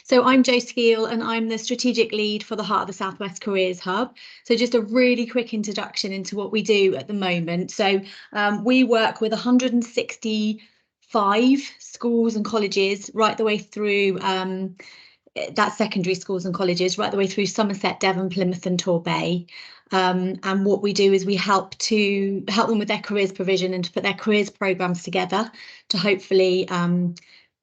So I'm Jo Skeel and I'm the strategic lead for the Heart of the Southwest Careers Hub. So just a really quick introduction into what we do at the moment. So we work with 165 schools and colleges right the way through that's secondary schools and colleges right the way through Somerset, Devon, Plymouth and Torbay. And what we do is we help them with their careers provision and to put their careers programmes together to hopefully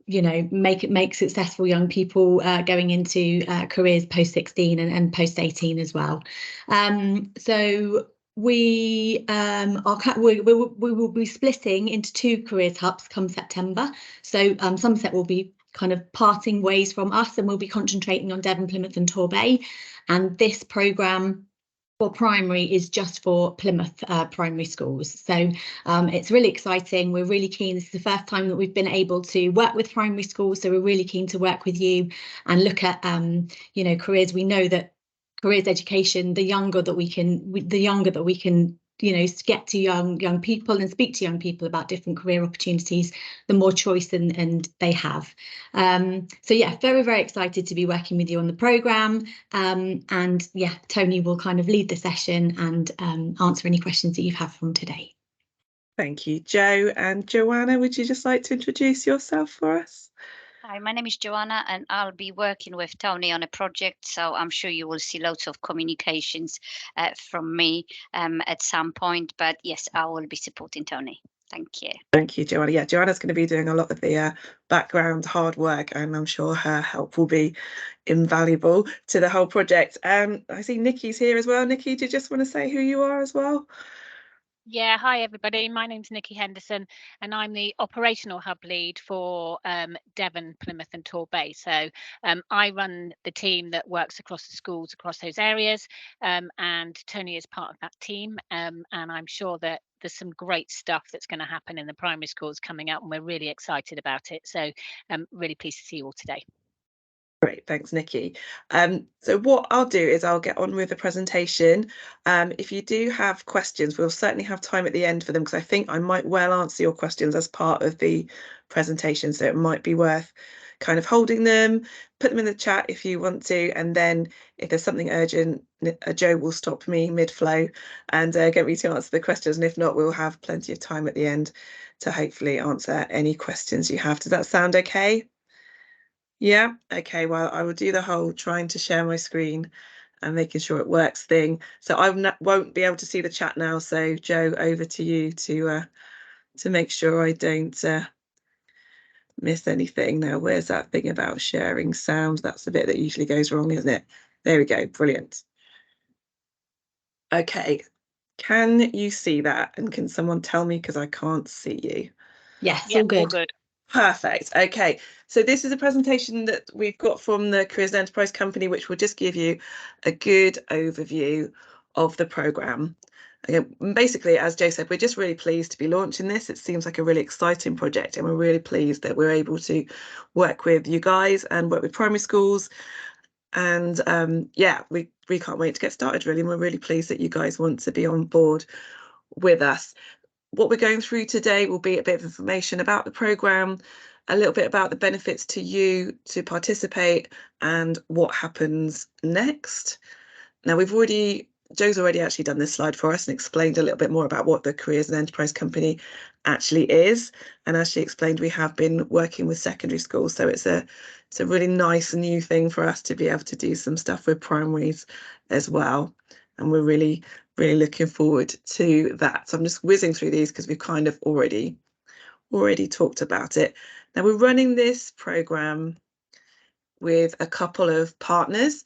make successful young people going into careers post 16 and post 18 as well. So we will be splitting into two careers hubs come September. So Somerset will be kind of parting ways from us and we'll be concentrating on Devon, Plymouth and Torbay. And this programme for primary is just for Plymouth primary schools. So it's really exciting. We're really keen. This is the first time that we've been able to work with primary schools. So we're really keen to work with you and look at, careers. We know that careers education, the younger that we can get to young people and speak to young people about different career opportunities, the more choice and they have. So yeah, very, very excited to be working with you on the programme. And yeah, Tony will kind of lead the session and answer any questions that you have from today. Thank you, Jo. And Joanna, would you just like to introduce yourself for us? Hi, my name is Joanna and I'll be working with Tony on a project, so I'm sure you will see lots of communications from me at some point, but yes, I will be supporting Tony. Thank you. Thank you, Joanna. Yeah, Joanna's going to be doing a lot of the background hard work, and I'm sure her help will be invaluable to the whole project. I see Nikki's here as well. Nikki, do you just want to say who you are as well? Yeah, hi everybody. My name's Nikki Henderson and I'm the operational hub lead for Devon, Plymouth and Torbay. So I run the team that works across the schools across those areas, and Tony is part of that team, and I'm sure that there's some great stuff that's going to happen in the primary schools coming up and we're really excited about it. So I'm really pleased to see you all today. Great, thanks, Nikki. So what I'll do is I'll get on with the presentation. If you do have questions, we'll certainly have time at the end for them, because I think I might well answer your questions as part of the presentation. So it might be worth kind of holding them, put them in the chat if you want to, and then if there's something urgent, Jo will stop me mid-flow and get me to answer the questions. And if not, we'll have plenty of time at the end to hopefully answer any questions you have. Does that sound okay? Yeah, okay, well, I will do the whole trying to share my screen and making sure it works thing. So I won't be able to see the chat now. So Jo, over to you to make sure I don't miss anything. Now, where's that thing about sharing sound? That's the bit that usually goes wrong, isn't it? There we go, brilliant. Okay, can you see that? And can someone tell me, because I can't see you? Yes, all good. All good. Perfect. Okay, so this is a presentation that we've got from the Careers and Enterprise Company, which will just give you a good overview of the programme. Basically, as Jo said, we're just really pleased to be launching this. It seems like a really exciting project, and we're really pleased that we're able to work with you guys and work with primary schools. And yeah, we can't wait to get started, really. And we're really pleased that you guys want to be on board with us. What we're going through today will be a bit of information about the programme, a little bit about the benefits to you to participate, and what happens next. Now, Jo's already actually done this slide for us and explained a little bit more about what the Careers and Enterprise Company actually is. And as she explained, we have been working with secondary schools, so it's a really nice new thing for us to be able to do some stuff with primaries as well. And we're really looking forward to that. So I'm just whizzing through these because we've kind of already talked about it. Now, we're running this programme with a couple of partners.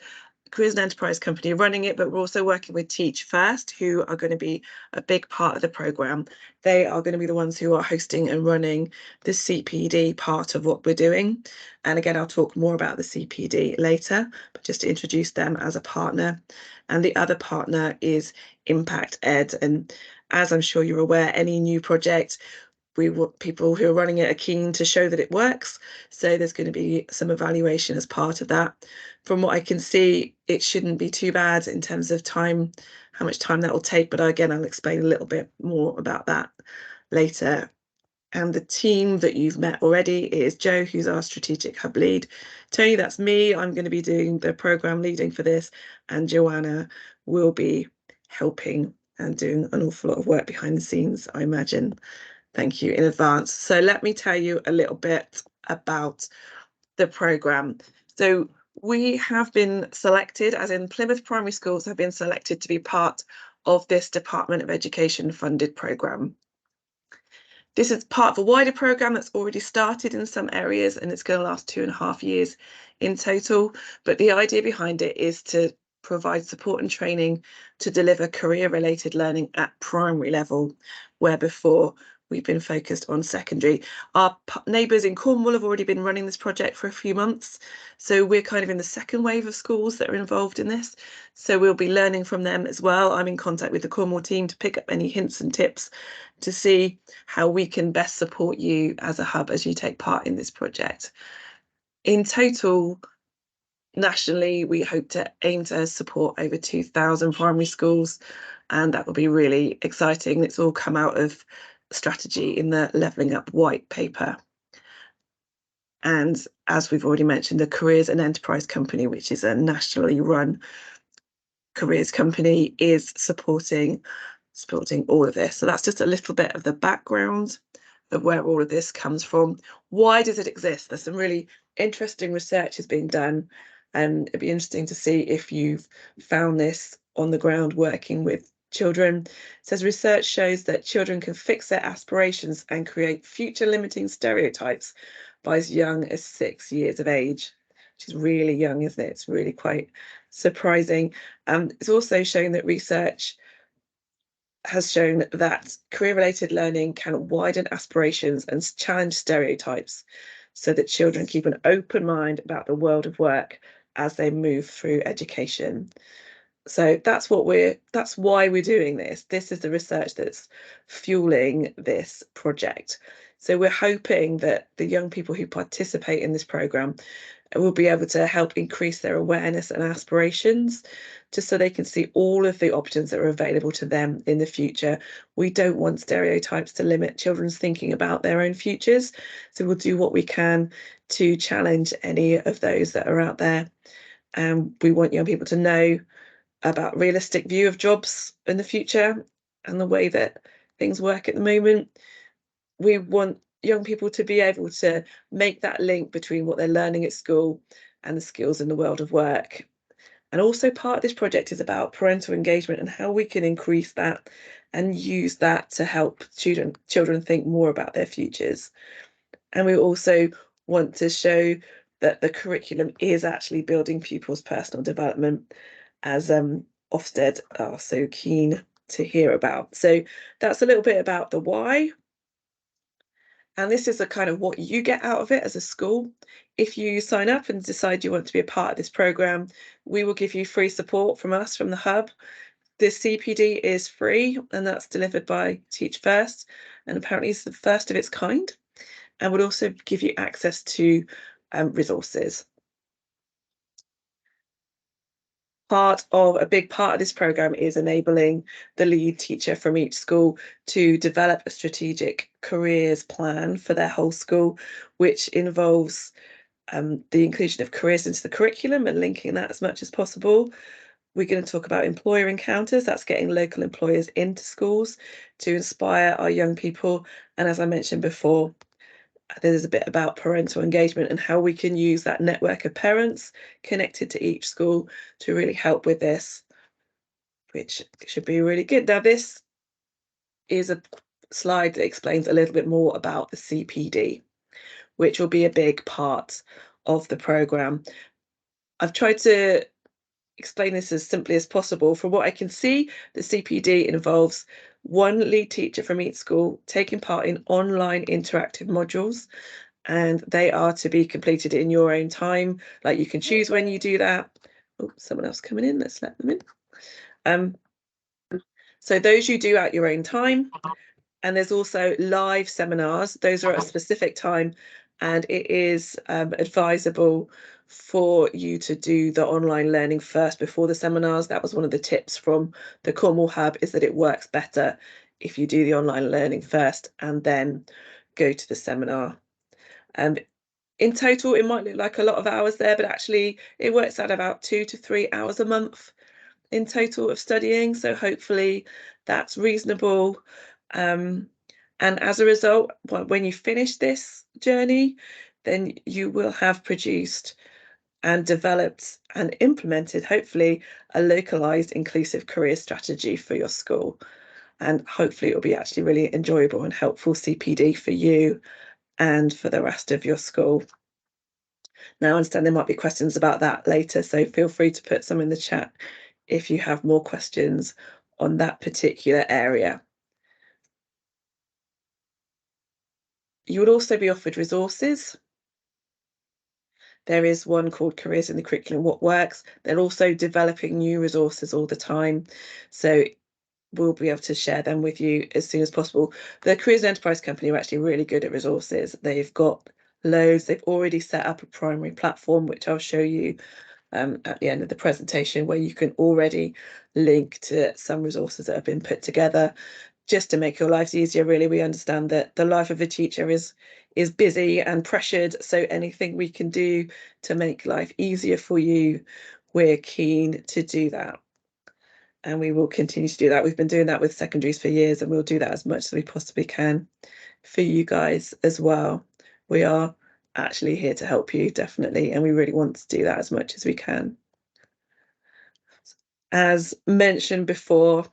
Careers and Enterprise Company running it, but we're also working with Teach First, who are going to be a big part of the programme. They are going to be the ones who are hosting and running the CPD part of what we're doing. And again, I'll talk more about the CPD later, but just to introduce them as a partner. And the other partner is Impact Ed. And as I'm sure you're aware, any new project, people who are running it are keen to show that it works. So there's going to be some evaluation as part of that. From what I can see, it shouldn't be too bad in terms of time, how much time that will take. But again, I'll explain a little bit more about that later And the team that you've met already is Joe, who's our strategic hub lead. Tony, that's me. I'm going to be doing the program leading for this, and Joanna will be helping and doing an awful lot of work behind the scenes, I imagine. Thank you in advance. So let me tell you a little bit about the program. So we have been selected, as in Plymouth Primary Schools have been selected to be part of this Department of Education funded program. This is part of a wider program that's already started in some areas, and it's going to last 2.5 years in total. But the idea behind it is to provide support and training to deliver career-related learning at primary level, where before we've been focused on secondary. Our neighbours in Cornwall have already been running this project for a few months, so we're kind of in the second wave of schools that are involved in this. So we'll be learning from them as well. I'm in contact with the Cornwall team to pick up any hints and tips to see how we can best support you as a hub as you take part in this project. In total, nationally, we hope to aim to support over 2,000 primary schools, and that will be really exciting. It's all come out of strategy in the Levelling Up white paper. And as we've already mentioned, the Careers and Enterprise Company, which is a nationally run careers company, is supporting all of this. So that's just a little bit of the background of where all of this comes from. Why does it exist? There's some really interesting research is being done, and it'd be interesting to see if you've found this on the ground working with children. It says research shows that children can fix their aspirations and create future limiting stereotypes by as young as 6 years of age, which is really young, isn't it? It's really quite surprising. It's also shown that research has shown that career-related learning can widen aspirations and challenge stereotypes so that children keep an open mind about the world of work as they move through education. So that's why we're doing this. This is the research that's fueling this project. So we're hoping that the young people who participate in this programme will be able to help increase their awareness and aspirations, just so they can see all of the options that are available to them in the future. We don't want stereotypes to limit children's thinking about their own futures, so we'll do what we can to challenge any of those that are out there. And we want young people to know about realistic view of jobs in the future and the way that things work at the moment. We want young people to be able to make that link between what they're learning at school and the skills in the world of work. And also part of this project is about parental engagement and how we can increase that and use that to help children think more about their futures. And we also want to show that the curriculum is actually building pupils' personal development, as Ofsted are so keen to hear about. So that's a little bit about the why. And this is a kind of what you get out of it as a school. If you sign up and decide you want to be a part of this programme, we will give you free support from us, from the Hub. The CPD is free, and that's delivered by Teach First, and apparently it's the first of its kind, and would also give you access to resources. A big part of this programme is enabling the lead teacher from each school to develop a strategic careers plan for their whole school, which involves the inclusion of careers into the curriculum and linking that as much as possible. We're going to talk about employer encounters. That's getting local employers into schools to inspire our young people. And as I mentioned before, there's a bit about parental engagement and how we can use that network of parents connected to each school to really help with this, which should be really good. Now, this is a slide that explains a little bit more about the CPD, which will be a big part of the programme. I've tried to explain this as simply as possible. From what I can see, the CPD involves one lead teacher from each school taking part in online interactive modules, and they are to be completed in your own time. Like, you can choose when you do that. Oh, someone else coming in, let's let them in. So those you do at your own time. And there's also live seminars. Those are at a specific time, and it is advisable for you to do the online learning first before the seminars. That was one of the tips from the Cornwall Hub, is that it works better if you do the online learning first and then go to the seminar. In total, it might look like a lot of hours there, but actually it works out about 2 to 3 hours a month in total of studying. So hopefully that's reasonable. And as a result, when you finish this journey, then you will have produced and developed and implemented, hopefully, a localized inclusive career strategy for your school. And hopefully it will be actually really enjoyable and helpful CPD for you and for the rest of your school. Now, I understand there might be questions about that later, so feel free to put some in the chat if you have more questions on that particular area. You would also be offered resources. There is one called Careers in the Curriculum, What Works. They're also developing new resources all the time. So we'll be able to share them with you as soon as possible. The Careers and Enterprise Company are actually really good at resources. They've got loads. They've already set up a primary platform, which I'll show you at the end of the presentation, where you can already link to some resources that have been put together just to make your lives easier. Really, we understand that the life of a teacher is busy and pressured, so anything we can do to make life easier for you, we're keen to do that. And we will continue to do that. We've been doing that with secondaries for years, and we'll do that as much as we possibly can for you guys as well. We are actually here to help you, definitely, and we really want to do that as much as we can. As mentioned before,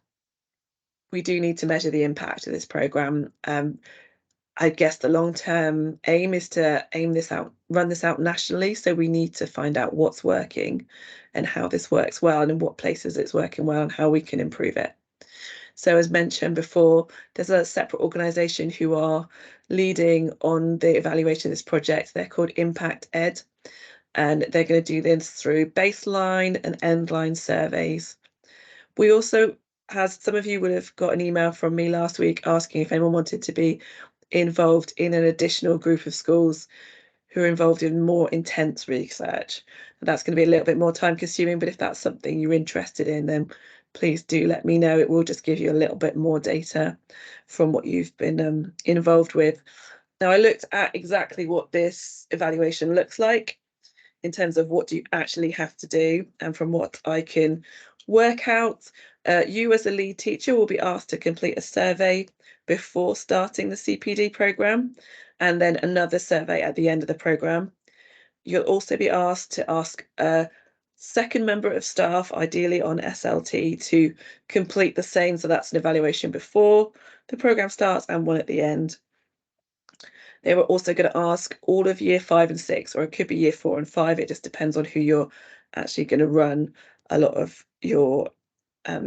we do need to measure the impact of this programme. I guess the long-term aim is to run this out nationally. So we need to find out what's working and how this works well, and in what places it's working well, and how we can improve it. So as mentioned before, there's a separate organisation who are leading on the evaluation of this project. They're called Impact Ed, and they're going to do this through baseline and endline surveys. We also, as some of you would have got an email from me last week asking if anyone wanted to be involved in an additional group of schools who are involved in more intense research. That's going to be a little bit more time consuming, but if that's something you're interested in, then please do let me know. It will just give you a little bit more data from what you've been involved with. Now, I looked at exactly what this evaluation looks like in terms of what do you actually have to do, and from what I can work out, you as a lead teacher will be asked to complete a survey before starting the CPD programme, and then another survey at the end of the programme. You'll also be asked to ask a second member of staff, ideally on SLT, to complete the same. So that's an evaluation before the programme starts and one at the end. They were also going to ask all of year 5 and 6, or it could be year 4 and 5. It just depends on who you're actually going to run a lot of your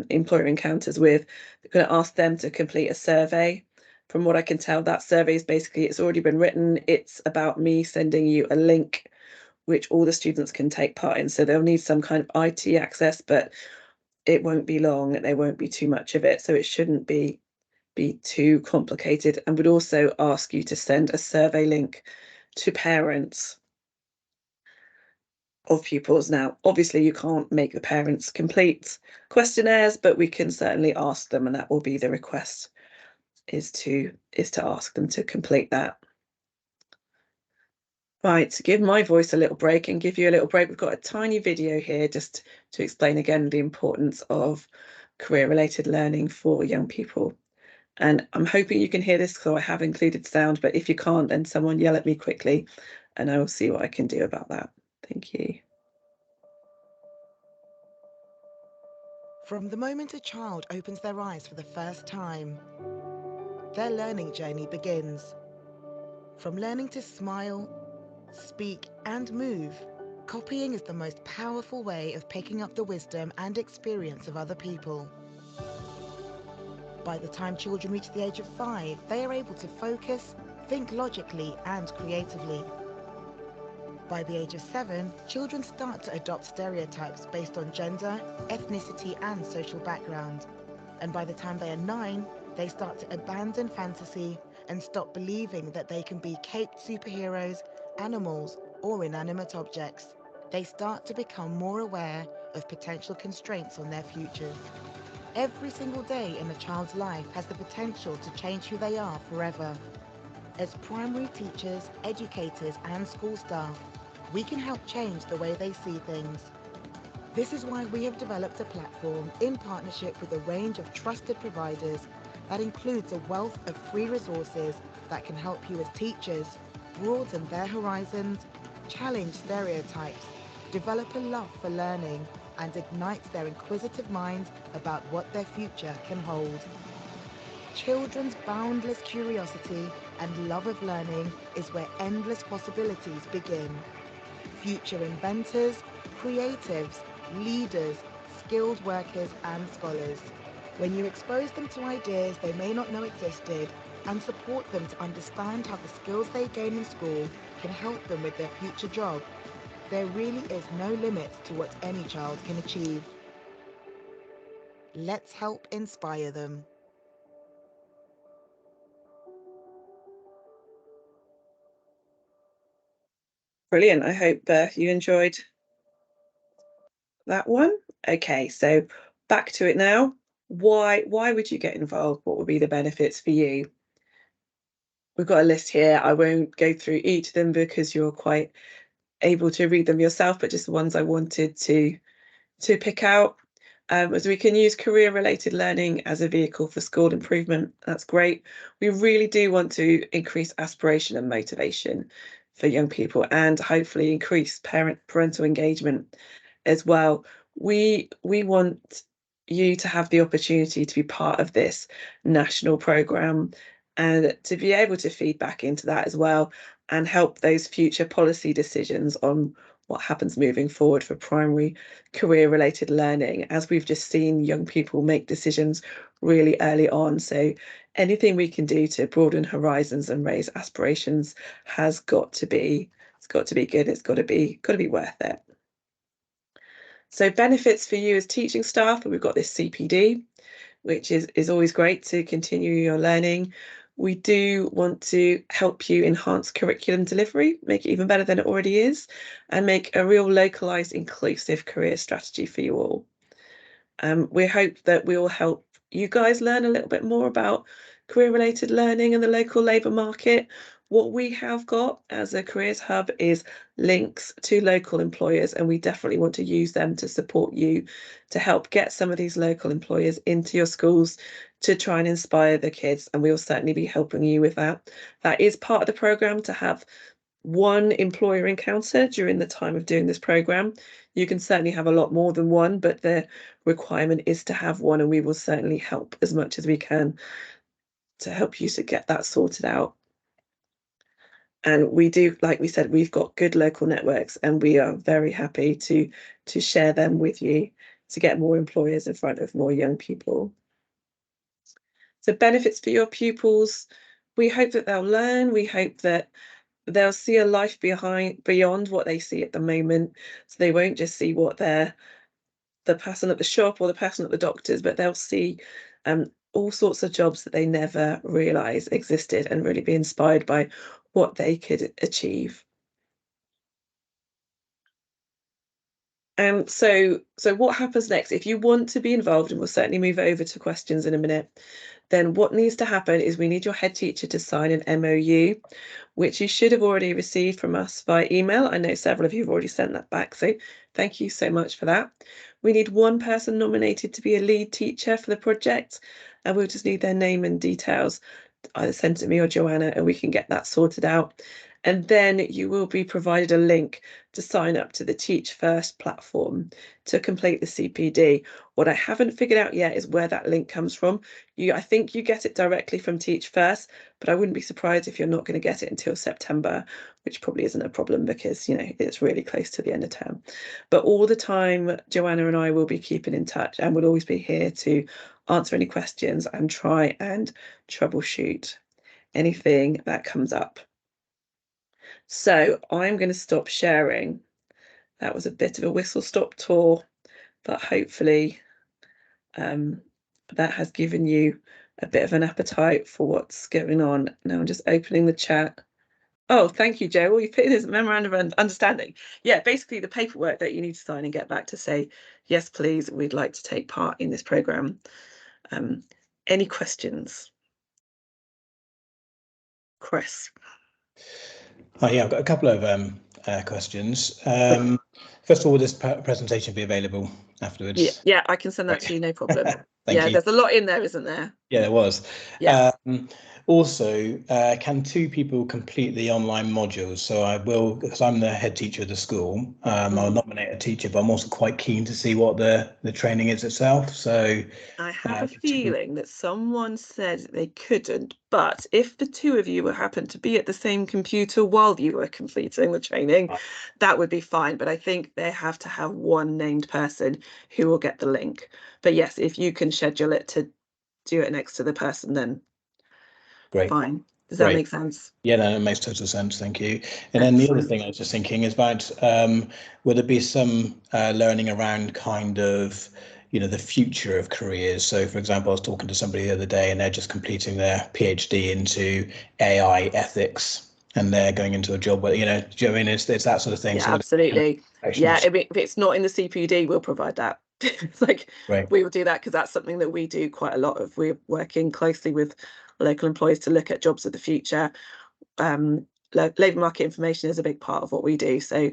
employer encounters with. They're going to ask them to complete a survey. From what I can tell, that survey is basically, it's already been written. It's about me sending you a link which all the students can take part in. So they'll need some kind of IT access, but it won't be long and there won't be too much of it. So it shouldn't be too complicated, and would also ask you to send a survey link to parents of pupils. Now, obviously you can't make the parents complete questionnaires, but we can certainly ask them, and that will be the request, is to ask them to complete that. Right, to give my voice a little break and give you a little break, we've got a tiny video here just to explain again the importance of career-related learning for young people. And I'm hoping you can hear this, so I have included sound, but if you can't, then someone yell at me quickly and I will see what I can do about that. Thank you. From the moment a child opens their eyes for the first time, their learning journey begins. From learning to smile, speak, and move, copying is the most powerful way of picking up the wisdom and experience of other people. By the time children reach the age of 5, they are able to focus, think logically and creatively. By the age of 7, children start to adopt stereotypes based on gender, ethnicity and social background. And by the time they are 9, they start to abandon fantasy and stop believing that they can be caped superheroes, animals or inanimate objects. They start to become more aware of potential constraints on their future. Every single day in a child's life has the potential to change who they are forever. As primary teachers, educators and school staff, we can help change the way they see things. This is why we have developed a platform in partnership with a range of trusted providers that includes a wealth of free resources that can help you as teachers broaden their horizons, challenge stereotypes, develop a love for learning, and ignite their inquisitive minds about what their future can hold. Children's boundless curiosity and love of learning is where endless possibilities begin. Future inventors, creatives, leaders, skilled workers and scholars. When you expose them to ideas they may not know existed and support them to understand how the skills they gain in school can help them with their future job, there really is no limit to what any child can achieve. Let's help inspire them. Brilliant. I hope you enjoyed that one. Okay, so back to it now. Why would you get involved? What would be the benefits for you? We've got a list here. I won't go through each of them because you're quite able to read them yourself, but just the ones I wanted to pick out. As we can use career-related learning as a vehicle for school improvement. That's great. We really do want to increase aspiration and motivation for young people and hopefully increase parental engagement as well. We want you to have the opportunity to be part of this national programme and to be able to feed back into that as well and help those future policy decisions on what happens moving forward for primary career-related learning, as we've just seen young people make decisions really early on. So anything we can do to broaden horizons and raise aspirations has got to be, it's got to be good. It's got to be worth it. So benefits for you as teaching staff, we've got this CPD, which is always great to continue your learning. We do want to help you enhance curriculum delivery, make it even better than it already is, and make a real localised, inclusive career strategy for you all. We hope that we will help you guys learn a little bit more about career-related learning and the local labour market. What we have got as a careers hub is links to local employers, and we definitely want to use them to support you to help get some of these local employers into your schools to try and inspire the kids, and we will certainly be helping you with that. That is part of the programme, to have one employer encounter during the time of doing this programme. You can certainly have a lot more than one, but the requirement is to have one, and we will certainly help as much as we can to help you to get that sorted out. And we do, like we said, we've got good local networks and we are very happy to share them with you to get more employers in front of more young people. So benefits for your pupils, we hope that they'll learn, we hope that they'll see a life beyond what they see at the moment. So they won't just see what the person at the shop or the person at the doctor's, but they'll see all sorts of jobs that they never realised existed and really be inspired by what they could achieve. So what happens next? If you want to be involved, and we'll certainly move over to questions in a minute, then what needs to happen is we need your head teacher to sign an MOU, which you should have already received from us by email. I know several of you have already sent that back, so thank you so much for that. We need one person nominated to be a lead teacher for the project, and we'll just need their name and details either sent to me or Joanna, and we can get that sorted out. And then you will be provided a link to sign up to the Teach First platform to complete the CPD. What I haven't figured out yet is where that link comes from. I think you get it directly from Teach First, but I wouldn't be surprised if you're not going to get it until September, which probably isn't a problem because, you know, it's really close to the end of term. But all the time, Joanna and I will be keeping in touch, and we'll always be here to answer any questions and try and troubleshoot anything that comes up. So I'm going to stop sharing. That was a bit of a whistle-stop tour, but hopefully that has given you a bit of an appetite for what's going on. Now I'm just opening the chat. Oh, thank you, Joe. Well, you put in this memorandum of understanding. Yeah, basically the paperwork that you need to sign and get back to say, yes, please, we'd like to take part in this programme. Any questions? Chris. Oh, yeah, I've got a couple of questions. First of all, will this presentation be available afterwards? Yeah, I can send that to you, no problem. Thank you. There's a lot in there, isn't there? Yeah, there was. Yeah. Also, can 2 people complete the online modules? So I will, because I'm the head teacher of the school, I'll nominate a teacher, but I'm also quite keen to see what the training is itself. So I have a feeling that someone said they couldn't, but if the 2 of you were happened to be at the same computer while you were completing the training, that would be fine. But I think they have to have one named person who will get the link. But yes, if you can schedule it to do it next to the person, then great. Fine. Does that make sense? Yeah, no, it makes total sense. Thank you. And then the other thing I was just thinking is about, will there be some learning around kind of, the future of careers? So, for example, I was talking to somebody the other day and they're just completing their PhD into AI ethics and they're going into a job where, do you know what I mean? It's that sort of thing. Yeah, so absolutely. Yeah, if it's not in the CPD, we'll provide that. It's like, we will do that because that's something that we do quite a lot of. We're working closely with local employers to look at jobs of the future. Labour market information is a big part of what we do. So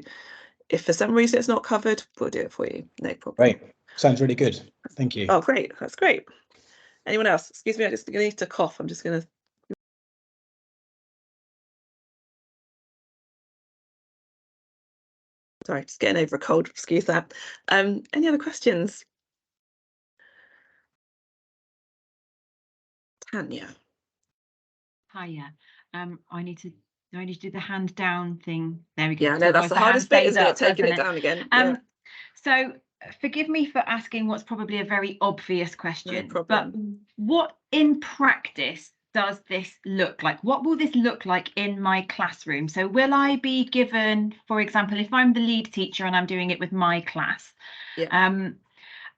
if for some reason it's not covered, we'll do it for you. No problem. Great. Sounds really good. Thank you. Oh, great. That's great. Anyone else? Excuse me, I just need to cough. I'm just going to. Sorry, just getting over a cold. Excuse that. Any other questions? Tanya. Hiya. I need to do the hand down thing. There we go. Yeah, no, that's the hardest bit, isn't it? Taking it down again. So forgive me for asking what's probably a very obvious question, No but what in practice does this look like? What will this look like in my classroom? So will I be given, for example, if I'm the lead teacher and I'm doing it with my class, am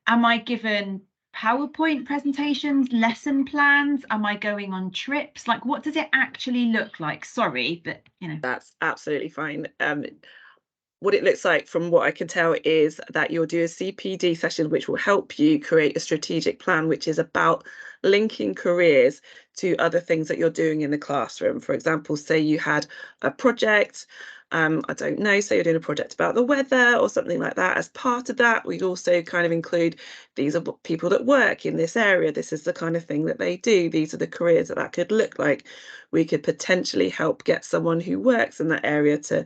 I given PowerPoint presentations, lesson plans? Am I going on trips? Like, what does it actually look like? Sorry, but that's absolutely fine. What it looks like, from what I can tell, is that you'll do a CPD session which will help you create a strategic plan, which is about linking careers to other things that you're doing in the classroom. For example, say you had a project, I don't know, say you're doing a project about the weather or something like that. As part of that, we'd also kind of include, these are people that work in this area, this is the kind of thing that they do, these are the careers that could look like. We could potentially help get someone who works in that area to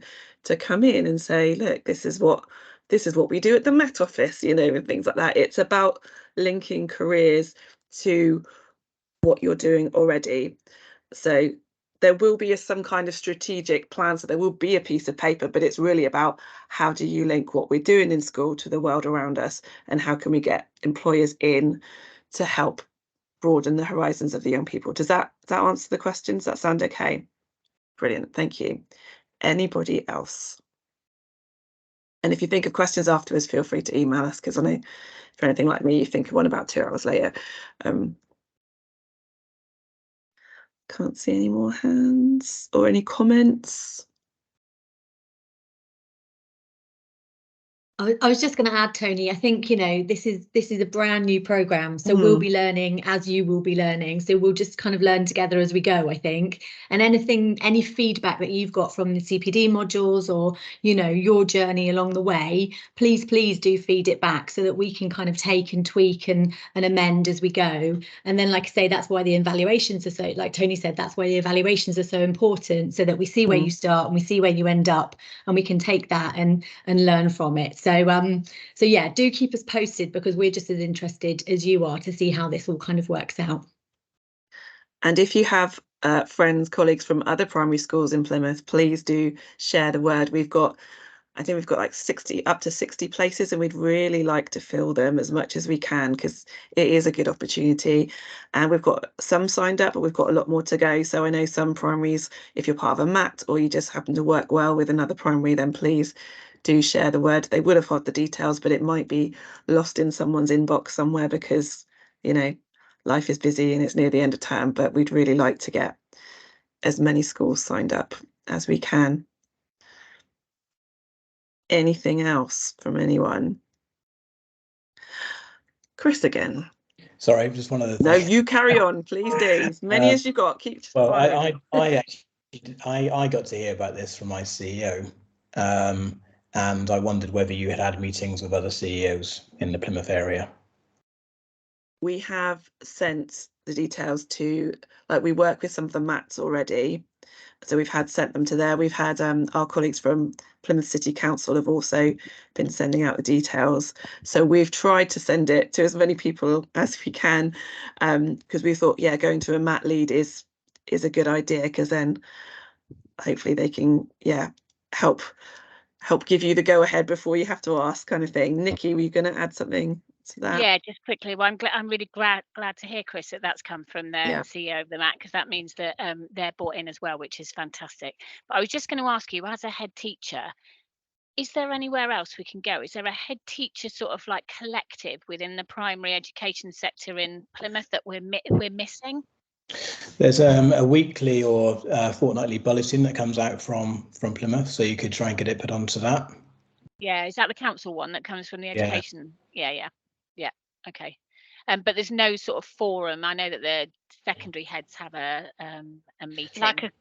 come in and say, look, this is what we do at the Met Office, and things like that. It's about linking careers to what you're doing already. So there will be some kind of strategic plan, so there will be a piece of paper, but it's really about how do you link what we're doing in school to the world around us, and how can we get employers in to help broaden the horizons of the young people. Does that answer the question? Does that sound okay? Brilliant, thank you. Anybody else? And if you think of questions afterwards, feel free to email us, because I know for anything like me, you think of one about 2 hours later. Can't see any more hands or any comments. I was just going to add, Tony, I think, this is a brand new programme, so we'll be learning as you will be learning. So we'll just kind of learn together as we go, I think. And any feedback that you've got from the CPD modules, or, your journey along the way, please do feed it back so that we can kind of take and tweak and amend as we go. And then, like I say, that's why the evaluations are so, like Tony said, that's why the evaluations are so important, so that we see where you start and we see where you end up, and we can take that and learn from it. So yeah, do keep us posted, because we're just as interested as you are to see how this all kind of works out. And if you have friends, colleagues from other primary schools in Plymouth, please do share the word. I think we've got like up to 60 places, and we'd really like to fill them as much as we can, because it is a good opportunity. And we've got some signed up, but we've got a lot more to go. So I know some primaries, if you're part of a MAT or you just happen to work well with another primary, then please do share the word. They would have had the details, but it might be lost in someone's inbox somewhere, because life is busy and it's near the end of term. But we'd really like to get as many schools signed up as we can. Anything else from anyone? Chris again. Sorry, just one other thing. No, you carry on, please do. As many as you've got. Keep. Well, I actually I got to hear about this from my CEO, and I wondered whether you had meetings with other CEOs in the Plymouth area. We have sent the details to, like, we work with some of the MATs already, so we've sent them to there. We've had our colleagues from Plymouth City Council have also been sending out the details. So we've tried to send it to as many people as we can, because we thought, yeah, going to a MAT lead is a good idea, because then hopefully they can, yeah, help give you the go ahead before you have to ask, kind of thing. Nikki, were you going to add something to that? Yeah, just quickly. Well, I'm really glad to hear, Chris, that that's come from the Yeah. CEO of the MAT, because that means that they're bought in as well, which is fantastic. But I was just going to ask you, as a head teacher, is there anywhere else we can go? Is there a head teacher sort of like collective within the primary education sector in Plymouth that we're missing? There's a weekly or fortnightly bulletin that comes out from Plymouth, so you could try and get it put onto that. Yeah, is that the council one that comes from the education? Yeah. Okay. But there's no sort of forum. I know that the secondary heads have a meeting.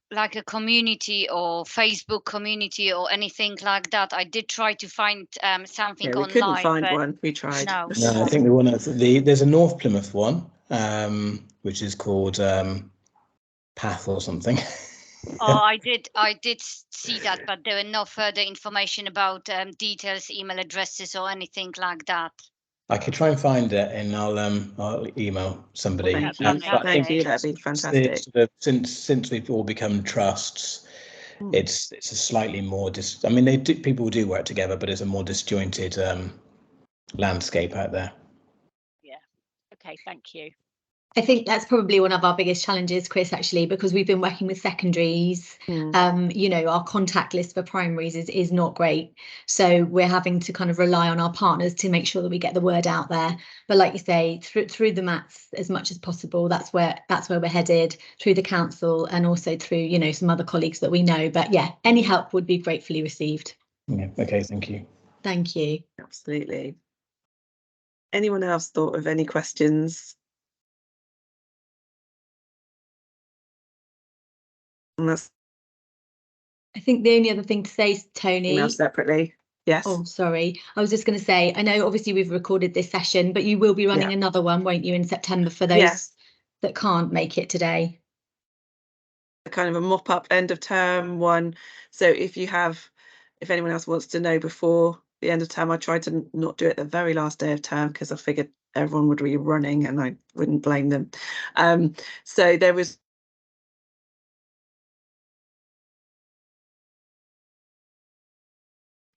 Like a community or Facebook community or anything like that. I did try to find something Yeah, we online. couldn't find one. We tried. No. No, I think there's a North Plymouth one, which is called PATH or something. Oh, I did see that, but there were no further information about details, email addresses, or anything like that. I could try and find it, and I'll email somebody. Thank you. That'd be fantastic. Since we've all become trusts, it's a slightly more people do work together, but it's a more disjointed landscape out there. Yeah. Okay. Thank you. I think that's probably one of our biggest challenges, Chris, actually, because we've been working with secondaries. Our contact list for primaries is not great. So we're having to kind of rely on our partners to make sure that we get the word out there. But like you say, through the MATs as much as possible, that's where we're headed, through the council and also through, some other colleagues that we know. But yeah, any help would be gratefully received. Yeah, okay, thank you. Thank you. Absolutely. Anyone else thought of any questions? I think the only other thing to say is, Tony. Email separately. Yes. Oh, sorry. I was just going to say, I know obviously we've recorded this session, but you will be running another one, won't you, in September for those that can't make it today? Kind of a mop-up end of term one. So if anyone else wants to know before the end of term, I tried to not do it the very last day of term because I figured everyone would be running and I wouldn't blame them. So there was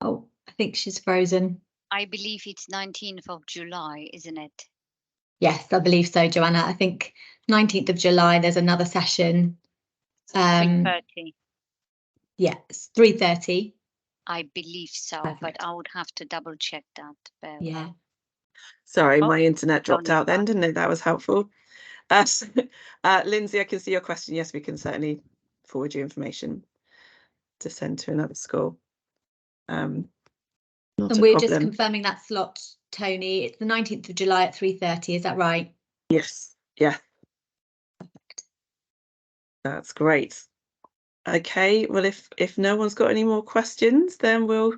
Oh, I think she's frozen. I believe it's 19th of July, isn't it? Yes, I believe so, Joanna. I think 19th of July, there's another session. 3:30. Yeah, it's 3:30. I believe so, Perfect. but I would have to double check that. Yeah. Sorry, my internet dropped out then. Didn't know that was helpful. Lindsay, I can see your question. Yes, we can certainly forward you information to send to another school. And we're just confirming that slot, Tony. It's the 19th of July at 3:30. Is that right? Yes. Yeah. Perfect. That's great. Okay. Well, if no one's got any more questions, then we'll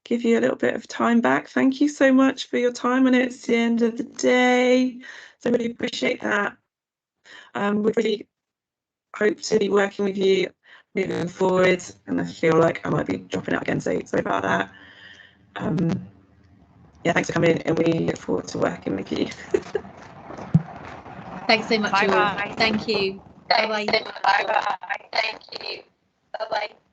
give you a little bit of time back. Thank you so much for your time. I know it's the end of the day, so I really appreciate that. We really hope to be working with you moving forward, and I feel like I might be dropping out again, so sorry about that. Yeah, thanks for coming in, and we look forward to working with you. Thanks so much. Bye-bye. Thank you. Bye-bye. Bye-bye. Thank you. Bye-bye.